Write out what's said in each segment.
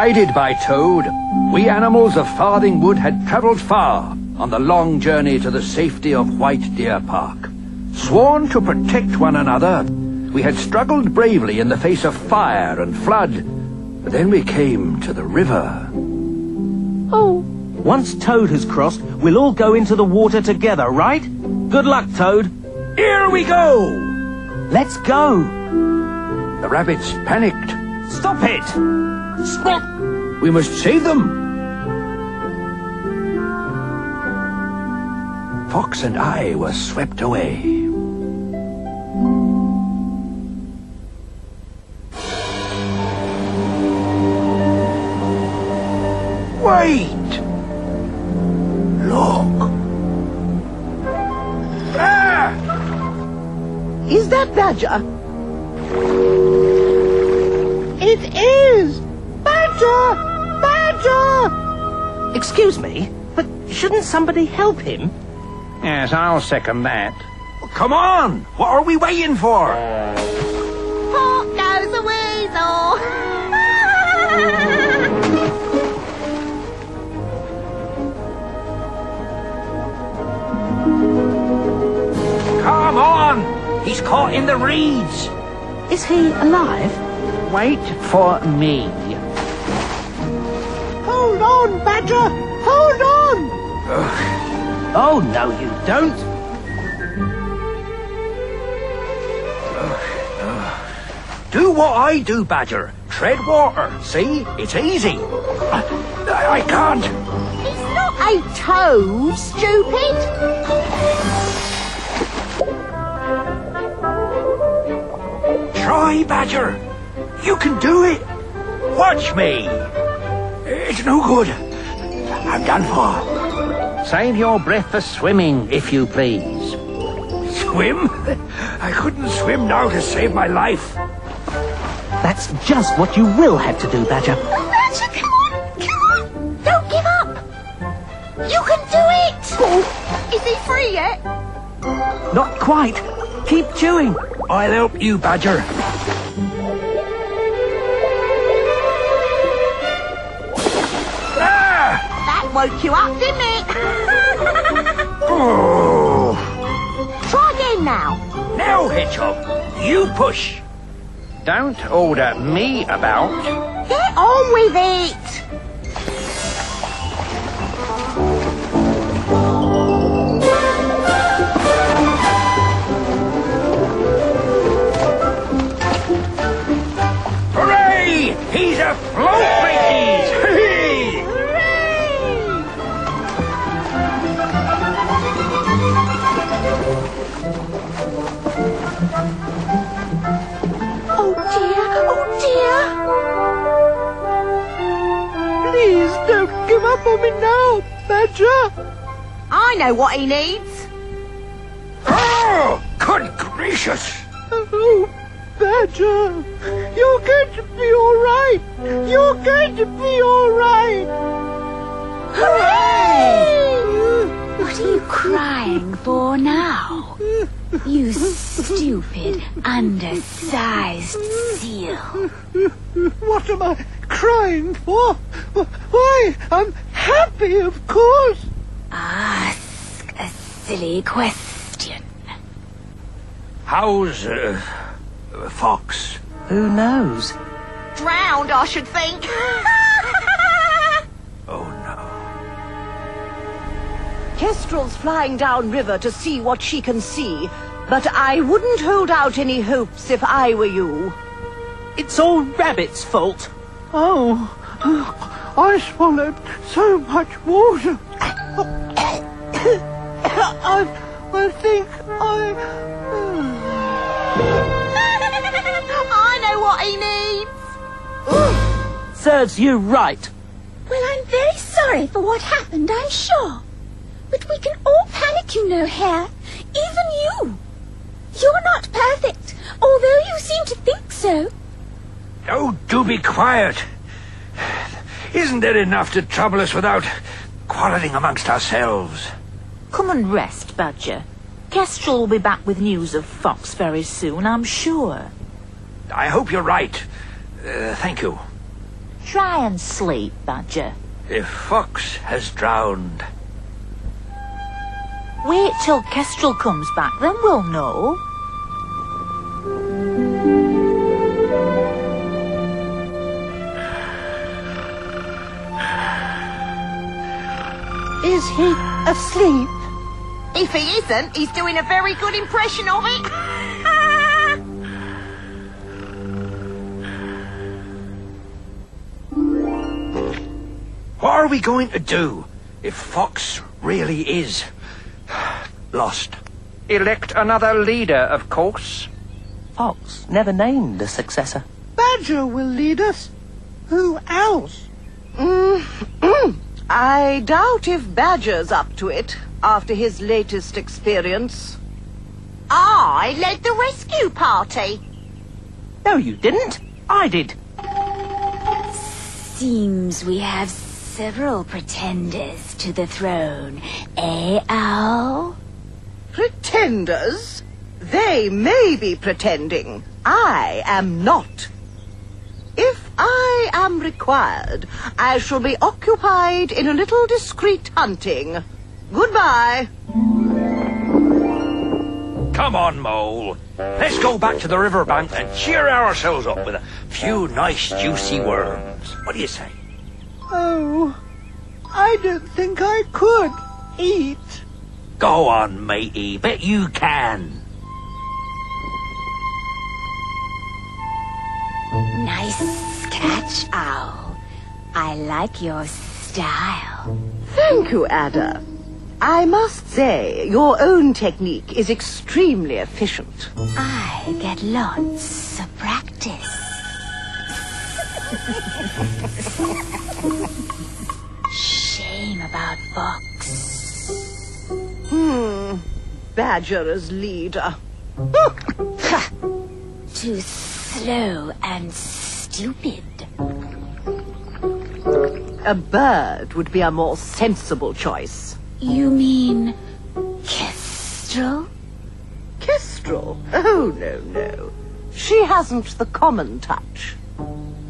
Guided by Toad, we animals of Farthing Wood had travelled far on the long journey to the safety of White Deer Park. Sworn to protect one another, we had struggled bravely in the face of fire and flood. But then we came to the river. Oh. Once Toad has crossed, we'll all go into the water together, right? Good luck, Toad. Here we go! Let's go. The rabbits panicked. Stop it! Stop! We must save them! Fox and I were swept away. Wait! Look! Ah! Is that Badger? It is! Badger! Badger! Excuse me, but shouldn't somebody help him? Yes, I'll second that. Come on! What are we waiting for? Pop goes the weasel! Come on! He's caught in the reeds! Is he alive? Wait for me. Hold on, Badger! Hold on! Oh, no, you don't. Do what I do, Badger. Tread water. See? It's easy. I can't. It's not a toad, stupid! Try, Badger. You can do it. Watch me. It's no good. I'm done for. Save your breath for swimming, if you please. Swim? I couldn't swim now to save my life. That's just what you will have to do, Badger. Badger, come on! Come on! Don't give up! You can do it! Oh, is he free yet? Not quite. Keep chewing. I'll help you, Badger. That woke you up, didn't it? Oh. Try again now. Now, Hedgehog, you push. Don't order me about. Get on with it. Hooray! He's afloat, mateys! Oh dear. Please don't give up on me now, Badger. I know what he needs. Oh, good gracious! Oh, Badger, you're going to be all right. You're going to be all right. Hooray! What are you crying for now? You stupid, undersized seal. What am I crying for? Why, I'm happy, of course. Ask a silly question. How's, Fox? Who knows? Drowned, I should think. Oh, no. Kestrel's flying down river to see what she can see, but I wouldn't hold out any hopes if I were you. It's all Rabbit's fault. Oh, I swallowed so much water. I think I know what he needs. Serves you right. Well, I'm very sorry for what happened, I'm sure. But we can all panic, you know, Hare. Even you. You're not perfect, although you seem to think so. Oh, do be quiet. Isn't there enough to trouble us without quarrelling amongst ourselves? Come and rest, Badger. Kestrel will be back with news of Fox very soon, I'm sure. I hope you're right. Thank you. Try and sleep, Badger. If Fox has drowned. Wait till Kestrel comes back, then we'll know. Is he asleep? If he isn't, he's doing a very good impression of it. What are we going to do if Fox really is lost? Elect another leader, of course. Fox never named a successor. Badger will lead us. Who else? I doubt if Badger's up to it after his latest experience. I led the rescue party. No, you didn't. I did. Seems we have several pretenders to the throne, eh, Owl? Pretenders? They may be pretending. I am not. If I am required, I shall be occupied in a little discreet hunting. Goodbye. Come on, Mole. Let's go back to the riverbank and cheer ourselves up with a few nice juicy worms. What do you say? Oh, I don't think I could eat. Go on, matey. Bet you can. Nice catch, Owl. I like your style. Thank you, Ada. I must say, your own technique is extremely efficient. I get lots of practice. Shame about Fox. Badger as leader. Too slow and stupid. A bird would be a more sensible choice. You mean Kestrel? Kestrel? Oh, no. She hasn't the common touch.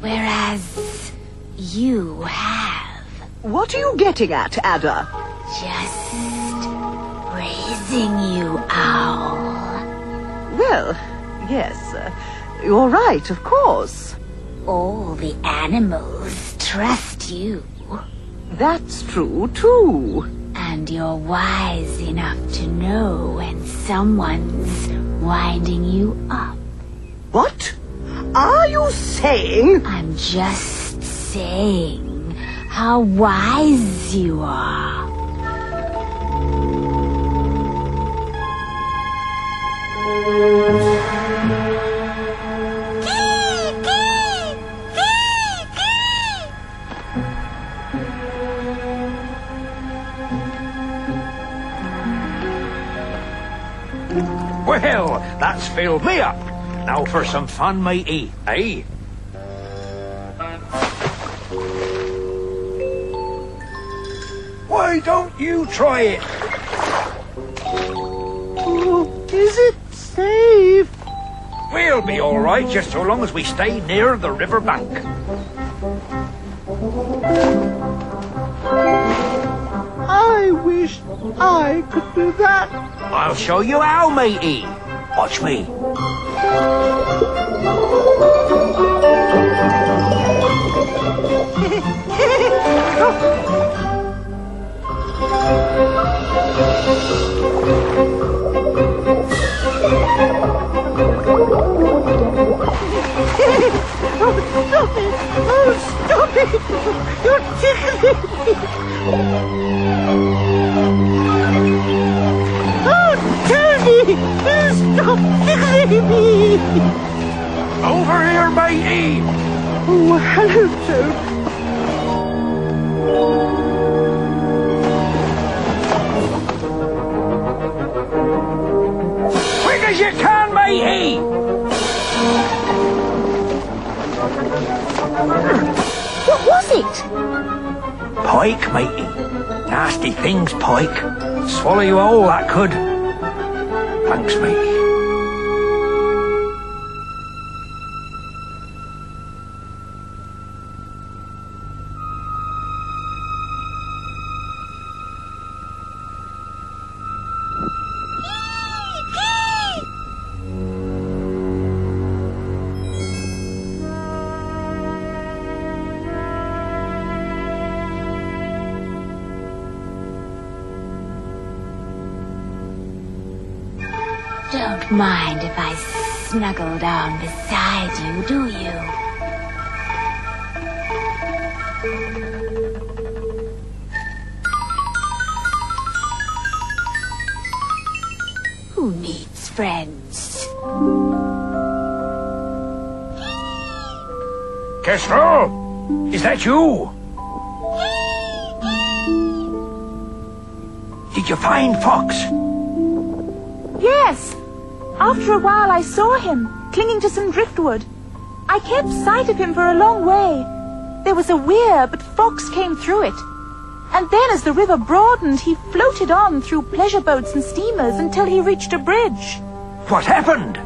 Whereas you have. What are you getting at, Ada? Just raising you, Owl. Well, yes, you're right, of course. All the animals trust you. That's true, too. And you're wise enough to know when someone's winding you up. What? Are you saying? I'm just saying how wise you are. Well, that's filled me up. Now for some fun, matey, eh? Why don't you try it? Oh, is it safe? We'll be all right just so long as we stay near the riverbank. I wish I could do that. I'll show you how, matey. Watch me. Stop it! You're tickling me! Oh, Tony! Stop tickling me! Over here, matey. Oh, hello, Toad. Quick as you can, matey. What was it? Pike, matey. Nasty things, pike. Swallow you whole, that could. Thanks, matey. don't mind if I snuggle down beside you, do you? Who needs friends? Kestrel! Is that you? Did you find Fox? Yes. After a while I saw him, clinging to some driftwood. I kept sight of him for a long way. There was a weir, but Fox came through it. And then as the river broadened, he floated on through pleasure boats and steamers until he reached a bridge. What happened?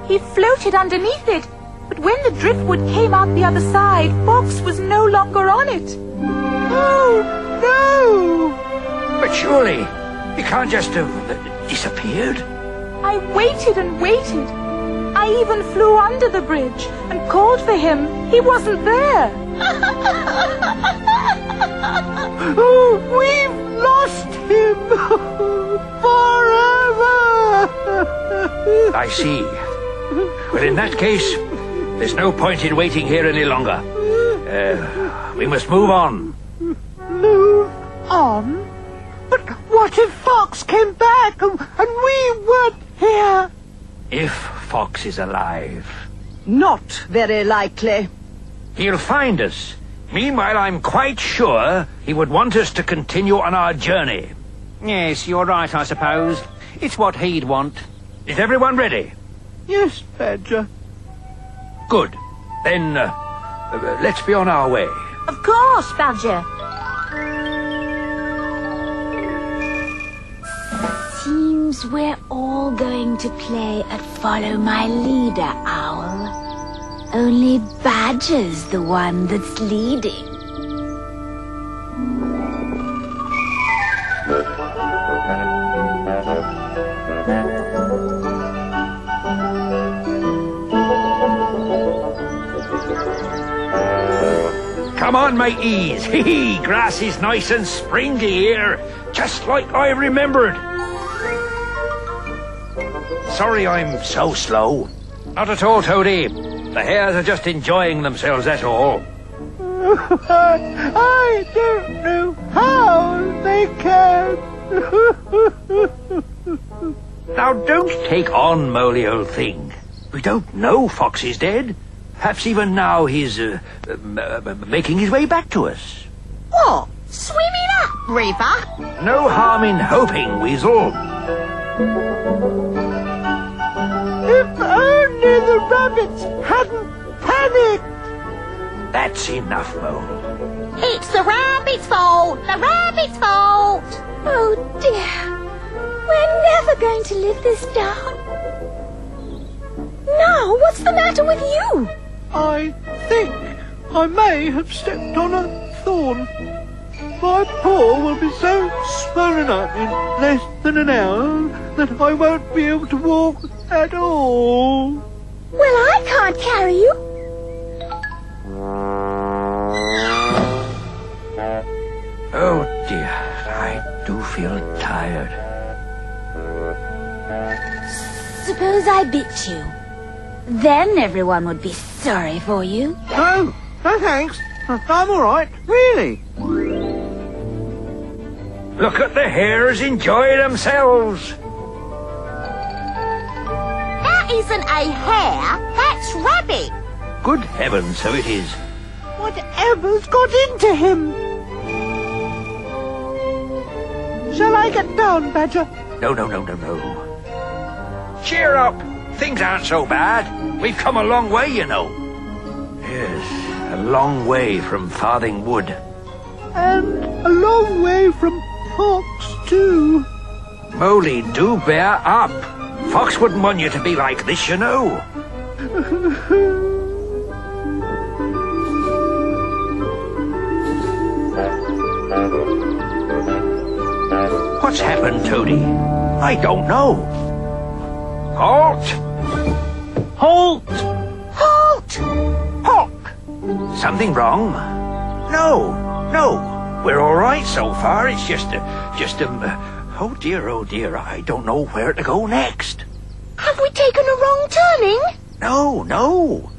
He floated underneath it, but when the driftwood came out the other side, Fox was no longer on it. Oh, no! But surely, he can't just have disappeared. I waited and waited. I even flew under the bridge and called for him. He wasn't there. Oh, we've lost him forever! I see. Well, in that case, there's no point in waiting here any longer. We must move on. Move on? But what if Fox came back and we weren't here? If Fox is alive. Not very likely. He'll find us. Meanwhile, I'm quite sure he would want us to continue on our journey. Yes, you're right, I suppose. It's what he'd want. Is everyone ready? Yes, Badger. Good. Then, let's be on our way. Of course, Badger. Seems we're all going to play at Follow My Leader, Owl. Only Badger's the one that's leading. Come on, mateys. Hee, grass is nice and springy here, just like I remembered. Sorry I'm so slow. Not at all, Toady. The hares are just enjoying themselves, that's all. I don't know how they can. Now, don't take on, Moly old thing. We don't know Fox is dead. Perhaps even now he's making his way back to us. What? Swimming up, river? No harm in hoping, Weasel. If only the rabbits hadn't panicked. That's enough, Mole. It's the rabbit's fault! The rabbit's fault! Oh dear, we're never going to live this down. Now, what's the matter with you? I think I may have stepped on a thorn. My paw will be so swollen up in less than an hour that I won't be able to walk at all. Well, I can't carry you. Oh, dear. I do feel tired. Suppose I bit you. Then everyone would be sorry for you. No, no thanks. I'm all right, really. Look at the hares enjoy themselves. That isn't a hare, that's rabbit. Good heavens, so it is. Whatever's got into him? Shall I get down, Badger? No. Cheer up. Things aren't so bad. We've come a long way, you know. Yes, a long way from Farthing Wood. And a long way from Fox, too. Moly, do bear up. Fox wouldn't want you to be like this, you know. What's happened, Toady? I don't know. Halt! Halt! Halt! Hawk! Something wrong? No. We're all right so far. It's oh dear, I don't know where to go next. Have we taken a wrong turning? No.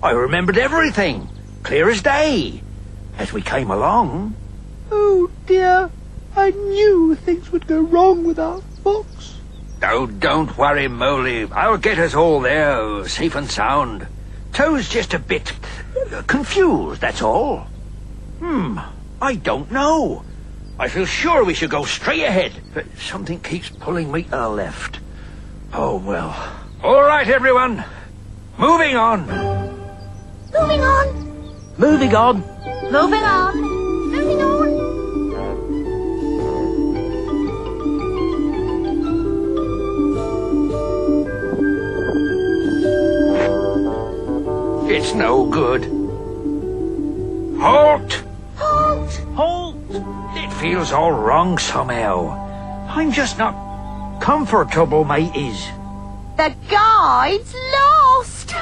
I remembered everything, clear as day, as we came along. Oh dear, I knew things would go wrong with our fox. Oh, don't worry, Moley. I'll get us all there, safe and sound. Toad's just a bit confused, that's all. I don't know. I feel sure we should go straight ahead, but something keeps pulling me to the left. Oh, well. All right, everyone. Moving on. Moving on. Moving on. Moving on. Moving on. It's no good. Halt! Halt! Halt! It feels all wrong somehow. I'm just not comfortable, mateys. The guide's lost.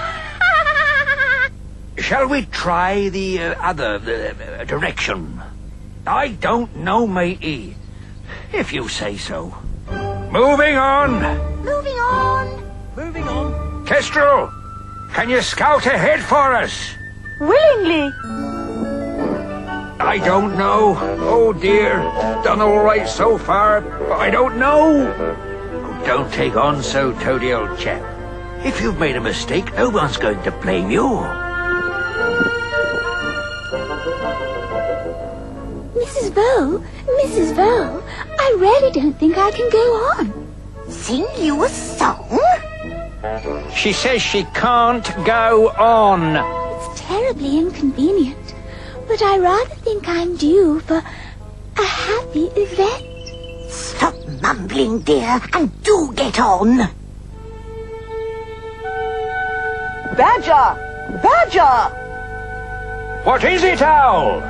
Shall we try the other direction? I don't know, matey. If you say so. Moving on. Moving on. Moving on. Kestrel, can you scout ahead for us? Willingly. I don't know. Oh, dear. Done all right so far, but I don't know. Oh, don't take on so, Toady, old chap. If you've made a mistake, no one's going to blame you. Mrs. Vole, I really don't think I can go on. Sing you a song? She says she can't go on. It's terribly inconvenient, but I rather think I'm due for a happy event. Stop mumbling, dear, and do get on. Badger! Badger! What is it, Owl?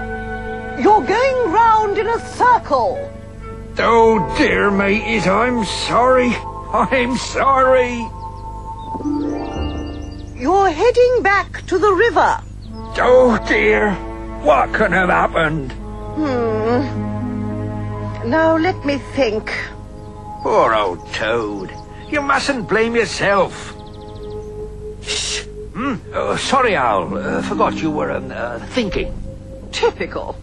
You're going round in a circle. Oh, dear, mateys, I'm sorry. I'm sorry. You're heading back to the river. Oh, dear. What can have happened? Now, let me think. Poor old Toad. You mustn't blame yourself. Shh. Sorry, Owl. Forgot you were thinking. Typical.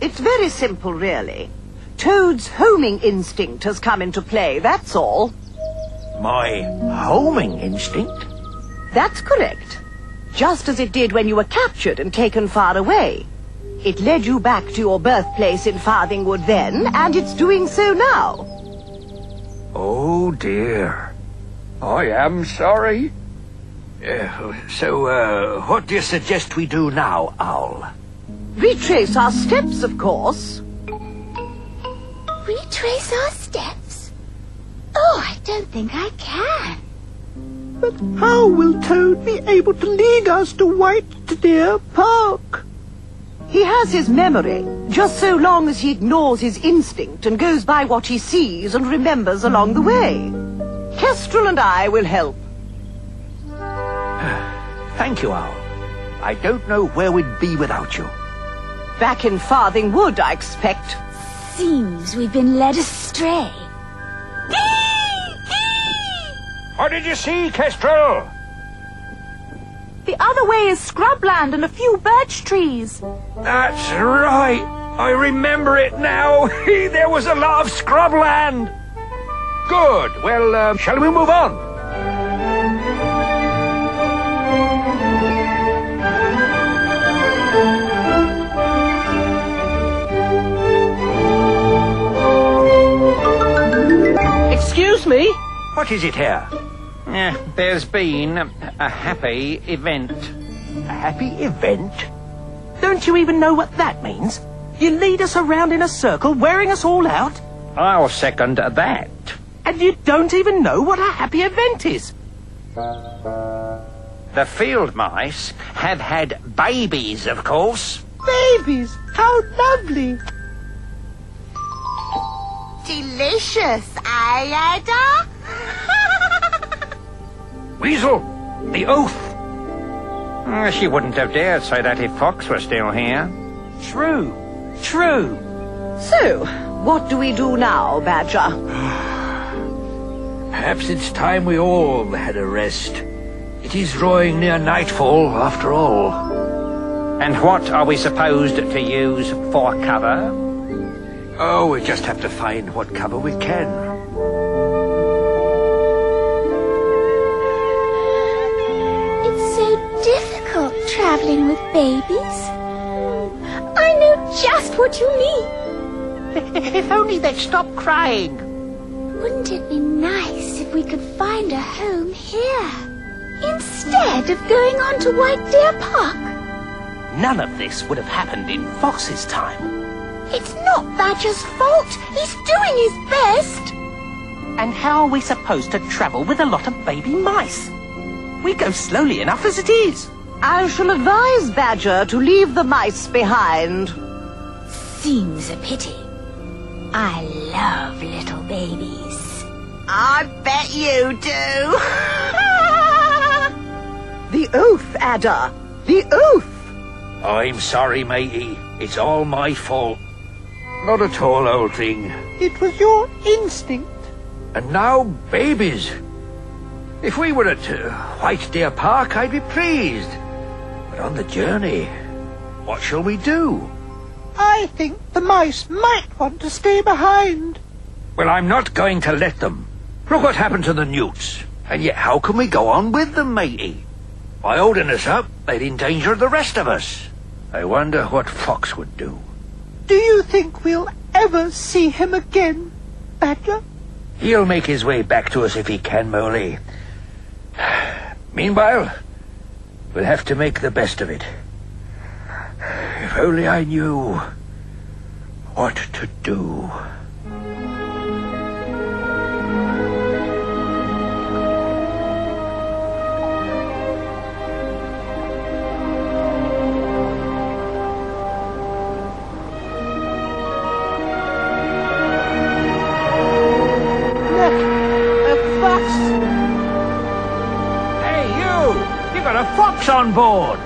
It's very simple, really. Toad's homing instinct has come into play, that's all. My homing instinct? That's correct. Just as it did when you were captured and taken far away. It led you back to your birthplace in Farthing Wood then, and it's doing so now. Oh, dear. I am sorry. So, what do you suggest we do now, Owl? Retrace our steps, of course. Retrace our steps? Oh, I don't think I can. But how will Toad be able to lead us to White Deer Park? He has his memory, just so long as he ignores his instinct and goes by what he sees and remembers along the way. Kestrel and I will help. Thank you, Owl. I don't know where we'd be without you. Back in Farthing Wood, I expect. Seems we've been led astray. What did you see, Kestrel? The other way is scrubland and a few birch trees. That's right. I remember it now. There was a lot of scrubland. Good. Well, shall we move on? Excuse me? What is it here? There's been a happy event. A happy event? Don't you even know what that means? You lead us around in a circle, wearing us all out, I'll second that. and you don't even know what a happy event is. The field mice have had babies, of course. Babies, how lovely. Delicious, Ada? Weasel, the oath. She wouldn't have dared say that if Fox were still here. True. So, what do we do now, Badger? Perhaps it's time we all had a rest. It is drawing near nightfall, after all. And what are we supposed to use for cover? Oh, we just have to find what cover we can. It's so difficult traveling with babies. I know just what you mean. If only they'd stop crying. Wouldn't it be nice if we could find a home here, instead of going on to White Deer Park? None of this would have happened in Fox's time. It's not Badger's fault. He's doing his best. And how are we supposed to travel with a lot of baby mice? We go slowly enough as it is. I shall advise Badger to leave the mice behind. Seems a pity. I love little babies. I bet you do. The oath, Ada. The oath. I'm sorry, matey. It's all my fault. Not at all, old thing. It was your instinct. And now, babies. If we were at White Deer Park, I'd be pleased. But on the journey, what shall we do? I think the mice might want to stay behind. Well, I'm not going to let them. Look what happened to the newts. And yet how can we go on with them, matey? By holding us up, they'd endanger the rest of us. I wonder what Fox would do. Do you think we'll ever see him again, Badger? He'll make his way back to us if he can, Moley. Meanwhile, we'll have to make the best of it. If only I knew what to do. Hey, you! You got a fox on board!